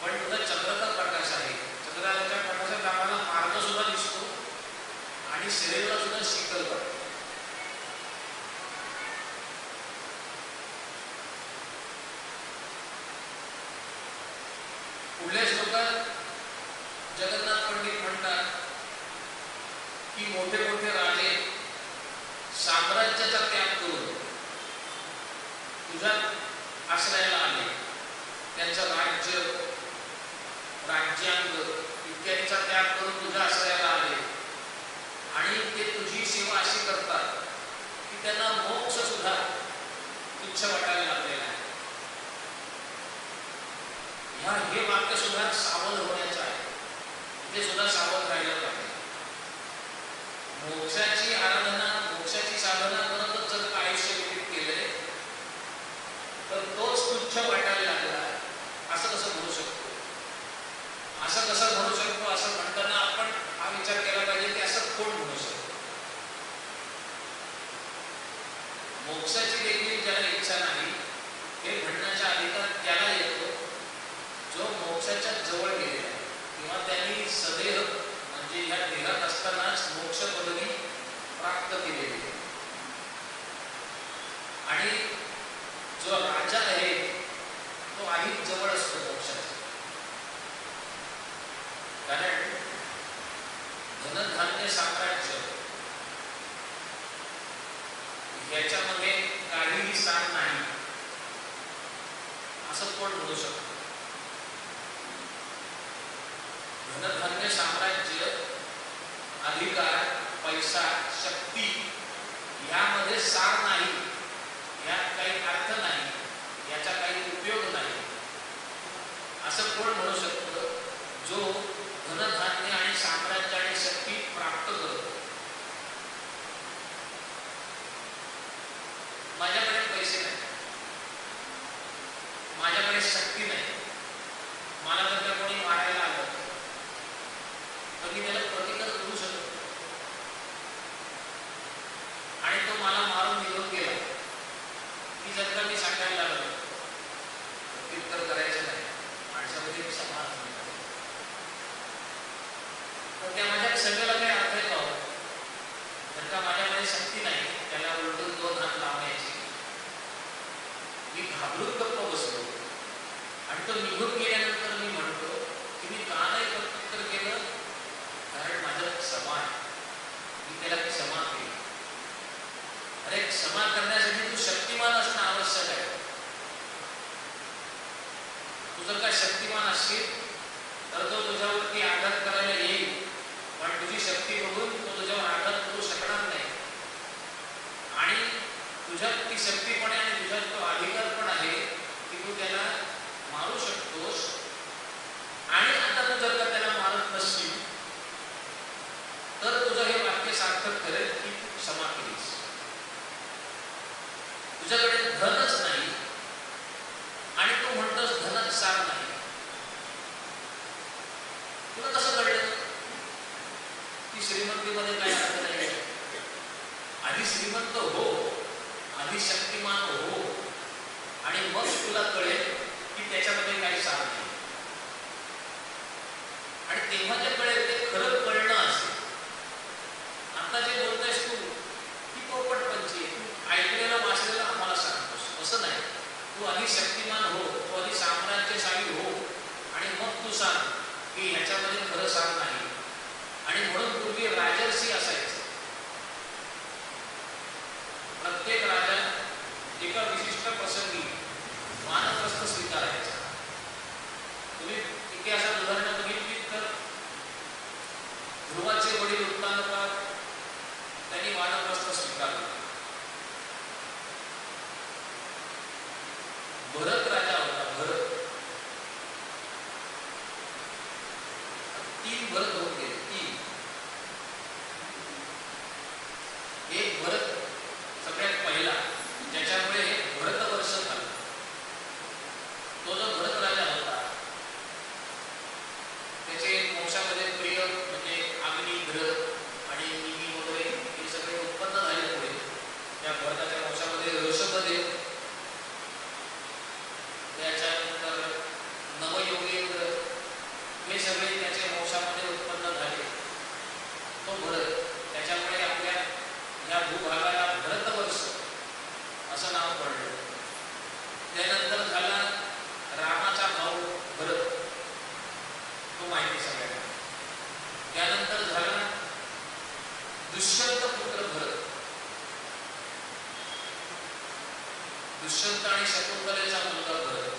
पण तुझा चंद्राचा प्रकाश आहे. चंद्राच्या प्रकाशात आम्हाला मार्ग सुद्धा दिसतो आणि शरीराला सुद्धा शीतल वाटते. पुढल्या श्लोकात जगन्नाथ पंडित म्हणतात की मोठे मोठे राजे साम्राज्याचा त्याग करून तुझ्या आश्रयाला आले. त्यांचं राज्य, राज्यांग इत्यादीचा त्याग करून तुझ्या आश्रयाला आले आणि ते तुझी सेवा अशी करतात की त्यांना मोक्ष सुद्धा तुच्छ वाटायला लागलेला आहे. हे वाक्य सुद्धा सावध होण्याचं आहे. इथे सुद्धा सावध राहिलं पाहिजे. मोक्षाची आराधना, मोक्षाची साधना करतच जर आयुष्य व्यतीत केले तर तोच तुच्छ वाटायला लागला असं कसं म्हणू शकतो? असं कसं म्हणू शकतो असं म्हणताना आपण हा विचार केला पाहिजे की असं कोण म्हणू शकतो? मोक्षाची देखील ज्याला इच्छा नाही हे म्हणण्याचा अधिकार त्याला येतो जो मोक्षाच्या जवळ गेलेला आहे किंवा त्यांनी सदैव म्हणजे या देहात असतानाच मोक्ष पदवी प्राप्त केलेली आहे. आणि जो राजा आहे तो अधिक जवळ असतो मोक्षाचा. कारण धनधान्य साम्राज्य याच्यामध्ये काहीही सार नाही असं कोण म्हणू शकतो? धनधान्य साम्राज्य, अधिकार, पैसा, शक्ती यामध्ये सार नाही, यात काही अर्थ नाही, याचा काही उपयोग नाही असं कोण म्हणू शकतो जो धनधान्य आणि साम्राज्य आणि शक्ती प्राप्त करतो? माझ्याकडे शक्ती नाही, मला जर का कोणी मारायला आलं तर मी त्याला प्रतिकार करू शकतो आणि तो मला मारून निघून गेला की जर का मी सांगायला लागलो प्रत्युत्तर करायचं नाही, माणसामध्ये मी समाज तर त्या माझ्या सगळ्याला काही अर्थ आहे का? जर का माझ्याकडे शक्ती नाही त्याला उलटून 2 हात लावण्याची, मी घाबरून गप्प बसलो आणि तो निघून गेल्यानंतर मी म्हणतो की मी का नाही प्रत्युत्तर केलं, कारण माझं क्षमा आहे, मी त्याला क्षमा केली. अरे क्षमा करण्यासाठी तू शक्तिमान असणं आवश्यक आहे. तू जर का शक्तिमान असशील तर तो तुझ्यावरती आघात करायला येईल, पण तुझी शक्ती बघून तो तुझ्यावर आघात करू शकणार नाही आणि तुझ्यात ती शक्ती पण आहे आणि तुझ्यात तो अधिकार पण आहे की तू त्याला मारू शकतोस. आणि आता तू जर का त्याला मारत नसशील तर तुझं हे वाक्य सार्थक करेल की तू क्षमा केलीस. तुझ्याकडे धनच नाही आणि तू म्हणतोस धनच सार नाही. तुला कसं कळलं की श्रीमंतीमध्ये काय अर्थ नाही? आधी श्रीमंत हो, आधी शक्तिमान हो आणि मग तुला कळेल की त्याच्यामध्ये काही सार नाही. आणि तेव्हा जे कळेल ते खरं कळणं असेल. आता जे बोलतोयस तू की पोपटपंची तू ऐकलेलं वाचलेलं आम्हाला सांगतोस, असं नाही. तू आधी शक्तिमान हो, तू आधी साम्राज्यशाली हो आणि मग तू सांग की ह्याच्यामध्ये खरं सार नाही. आणि म्हणून पूर्वी राजर्षी असायचं. प्रत्येक राजा एका विशिष्ट प्रसंगी वानप्रस्थ स्वीकारायचा. तुम्ही इतिहासात उदाहरणं बघितली तर ध्रुवाचे वडील उत्तानपाद त्यांनी वानप्रस्थ स्वीकारलं. भरत राजा होता, भरत. 3 भरत होऊन गेले, 3. एक भरत सगळ्यात पहिला ज्याच्यामुळे हे भरतवर्ष झालं. तो जो भरत राजा होता त्याचे वंशामध्ये प्रिय म्हणजे अग्नी, घृत आणि निमी वगैरे हे सगळे उत्पन्न झाले. पुढे त्या भरताच्या वंशामध्ये ऋषभदेव, त्याच्यानंतर नवयोगेंद्र हे सगळे त्याच्या वंशामध्ये उत्पन्न झाले. तो भरत, त्याच्यामुळे आपल्या या भूभागाला भरतवर्ष असं नाव पडलं. त्यानंतर झाला रामाचा भाऊ भरत, तो माहिती सगळ्यांना. त्यानंतर झाला दुष्यंत पुत्र भरत. दुष्यंत आणि शकुंतलेचा मुलगा भरत,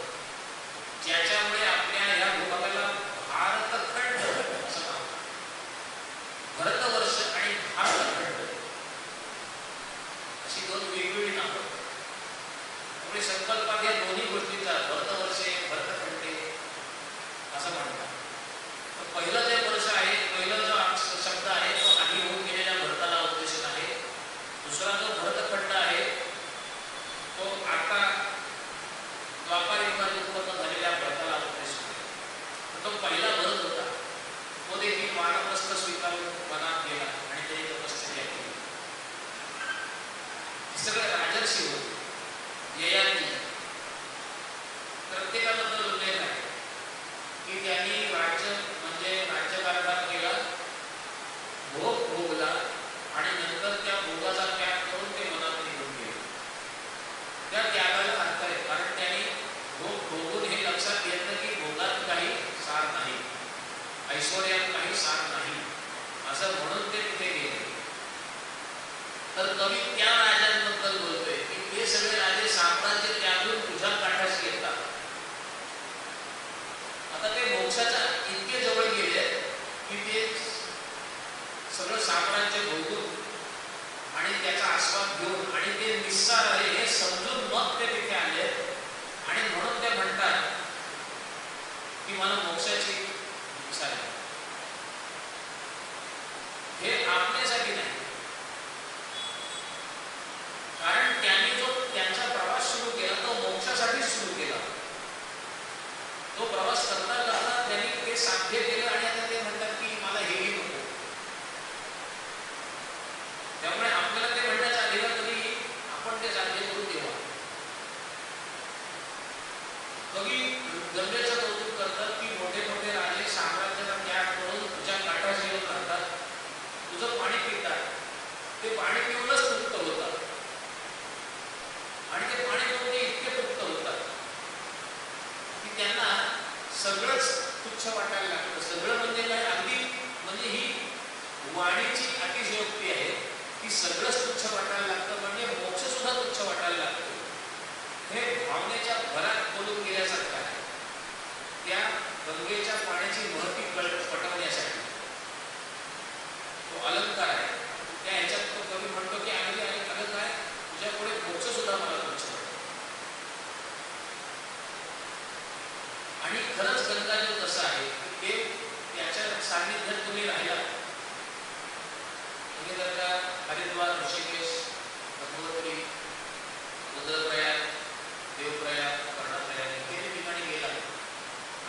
ज्याच्यामुळे आपल्या या भूभागाला भारतखंड असं नाव. भरतवर्ष आणि भारतखंड अशी 2 वेगवेगळी नावं. त्यामुळे संकल्पात या दोन्ही गोष्टींचा भरतवर्षे, भरतखंडे असं म्हणतात. तर पहिलं जे वर्ष आहे, पहिला जो शब्द आहे तो आधी होऊन गेलेल्या भरताला उद्देशून आहे. दुसरा जो भरतखंड आहे तो आता द्वापार युगात उत्पन्न झालेल्या भरताला उद्देशून आहे. तो पहिला भरत होता, तो देखील वानप्रस्थ स्वीकारून वनात गेला आणि त्याने तपश्चर्या केली. सगळे राजर्षी होते, ययाती. प्रत्येकाबद्दल उल्लेख आहे की त्यांनी राज्य म्हणजे राज्यकारभार केला, भोग भोगला आणि नंतर त्या भोगाचा त्याग करून ते वनात निघून गेले. त्या त्यागाला अर्थ आहे, कारण त्यांनी भोग भोगून हे लक्षात घेतलं की भोगात काही सार नाही, ऐश्वर्यात काही सार नाही, असं म्हणून ते तिथे गेले. तर कवी त्या राजांबद्दल बोलतोय की ते सगळे राजे साम्राज्य त्यागून तुझ्या काठाशी येतात. आता ते मोक्षाच्या इतके जवळ गेले की ते सगळं साम्राज्य भोगून आणि त्याचा आस्वाद घेऊन आणि ते निस्सार आहे हे समजून मग ते तिथे आले. आणि म्हणून ते म्हणतात की मला मोक्षाची इच्छा आहे. हे आपल्यासाठी नाही, कारण त्यांनी जो त्यांचा प्रवास सुरू केला तो मोक्षासाठी सुरू केला. की सगळंच तुच्छ वाटायला लागतं, म्हणजे मोक्ष सुद्धा तुच्छ वाटायला लागतो. हे भावनेच्या भरात बोलून गेल्यासारखं आहे. त्या गंगेच्या पाण्याची महती पटवण्यासाठी तो अलंकार आहे. त्या ह्याच्यात तो कवी म्हणतो की अगदी अगं काय तुझ्यापुढे मोक्ष सुद्धा मला तुच्छ वाटतो. आणि खरंच गंगाजल तसं आहे की ते त्याच्या सान्निध्यात तुम्ही राहिला, तुम्ही जर का हरिद्वार, ऋषिकेश, गंगोत्री, रुद्रप्रयाग, देवप्रयाग, कर्णप्रयाग इत्यादी ठिकाणी गेला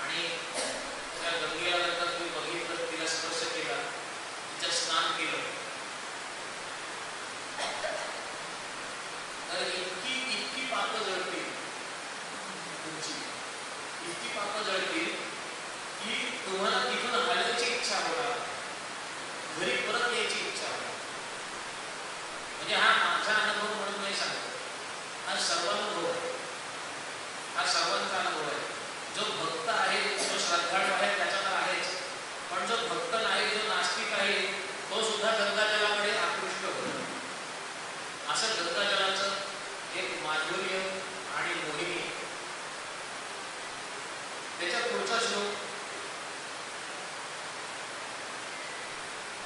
आणि त्या गंगेला जर का तुम्ही बघितलं, तिला स्पर्श केला, तिचं स्नान केलं, तर इतकी पापं जळतील तुमची, इतकी पापं जळतील की तुम्हाला तिथून हलायची इच्छा होणार, घरी परत यायची इच्छा होणार. म्हणजे हा माझा अनुभव म्हणून नाही सांगतो, हा सर्वानुभव आहे, हा सर्वांचा अनुभव आहे. जो भक्त आहे, जो श्रद्धाळू आहे त्याचा तर आहेच, पण जो भक्त नाही, जो नास्तिक आहे, तो सुद्धा गंगाजलाकडे आकृष्ट होतो. असं गंगाजलाचं एक माधुर्य आणि मोहिनी. त्याच्या पुढचा श्लोक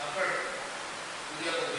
आपण उद्या बघू.